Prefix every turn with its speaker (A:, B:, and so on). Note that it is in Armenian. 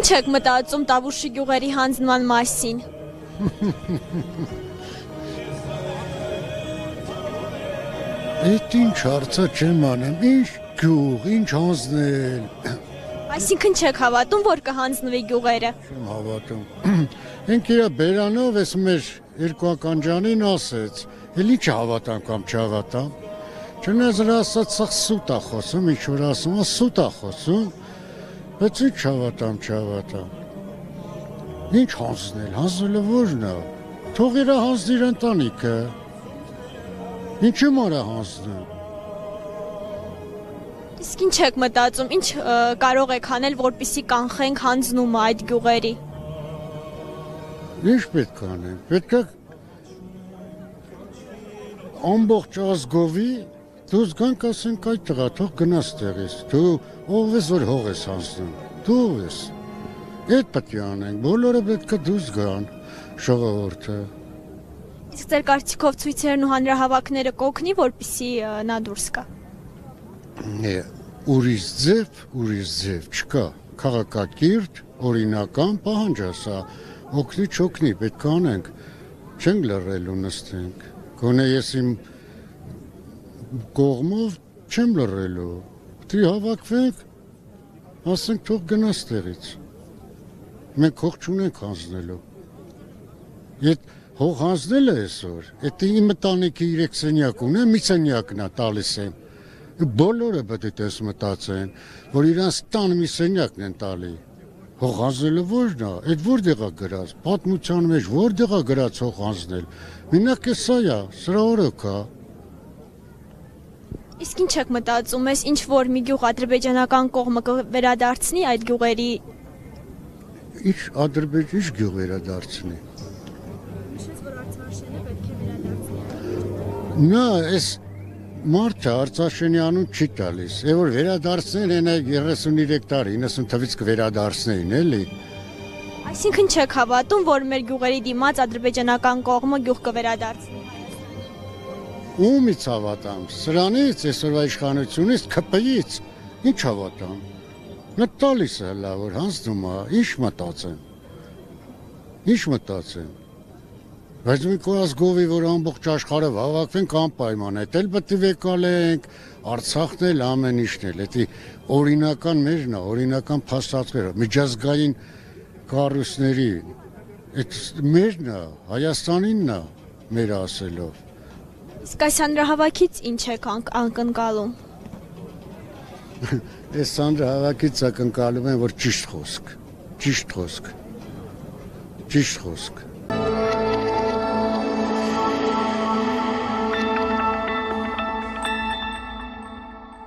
A: Ինչ եք մտածում Տավուշի գյուղերի հանձնման մասին։
B: Այդ ինչ հարցը չեմ անեմ, ինչ գյուղ, ինչ հանձնել։
A: Այսինքն չեք հավատում, որ կհանձնվի գյուղերը։
B: Չեմ հավատում։ Ինք իր բերանով էս մեր երկու ականջանին ասեց, էլ ինչ հավատամ կամ չհավատամ։ Չնայած նրա ասած սուտ է խոսում, ինչ որ ասում, սուտ է խոսում, բայց ինչ հավատամ, չհավատամ։ Ինչ հանձնել, հանձնելը ո՞րն է։ Թող իր հանձնի իր ընտանիքը։ Ինչու՞ մարա հանձնում։
A: Իսկ ինչ եք մտածում, ինչ կարող եք անել, որպեսզի կանխենք հանձնումը այդ գյուղերի։
B: Ինչ պետք է անենք։ Պետք է ամբողջ ազգովի դուրս գանք ասենք այդ տղա, թող գնաս տեղից։ Դու ով ես որ հող ես հանձնում։ Դու ես։ Այդ պետք է անենք։ Բոլորը պետք է դուրս գան ժողովուրդը։
A: Իսկ ձեր կարծիքով ցույցերն ու հանրահավաքները կօգնի, որպեսզի նա դուրս գա։
B: Ուրիշ ձև չկա։ Քաղաքակիրթ, օրինական պահանջ է սա։ Օգնի չօգնի, պետք է անենք։ Չենք լռելու նստենք։ Գոնե ես իմ կողմով չեմ լռելու։ Պետք է հավաքվենք, ասենք թող գնաս տեղից։ Մենք հող չունենք հանձնելու։ Ետ հող հանձնելը այսօր, էդ իմ ընտանիքի 3 սենյակ ունեմ, մի սենյակն է տալիս եմ։ Բոլորը պետք է մտածեն, որ իրանց տան մի սենյակն են տալի։ Հող հանձնելը ո՞րն է, այդ որտեղ է գրած, պատմության մեջ որտեղ է գրած հող հանձնել։ Մենակ է սա է, սրա օրոք է։
A: Իսկ ինչ եք մտածում, ես ինչ որ մի գյուղ ադրբեջանական կողմը կվերադարձնի այդ գյուղերի։
B: Ինչ ադրբեջան գյուղ վերադարձնի։ Նա այս մարդը Արցախյանի անուն չի տալիս, որ վերադարձնեն են 33 տարի, 90 թվից կվերադարձնեին, էլի։
A: Այսինքն չեք հավատում, որ մեր գյուղերի դիմաց ադրբեջանական կողմը գյուղ կվերադարձնի։
B: Ումից հավատամ, սրանից, այսօրվա իշխանությունից, ՔՊ-ից, ինչ հավատամ։ Նա տալիս է հլա, որ հանձնում է, ինչ մտածեմ։ Բայց մենք ազգովի, որ ամբողջ աշխարհը հավաքվենք անպայման, այդ էլ պետք է վեկալենք, Արցախն էլ ամեն ինչն էլ, դա օրինական մերն է, օրինական փաստաթղթերը, միջազգային կառույցների, այդ մերն է, Հայաստանինն է մեր ասելով։
A: Իսկ այս հանրահավաքից ինչ եք ակնկալում։
B: Այս հանրահավաքից ակնկալում եմ, որ ճիշտ խոսք։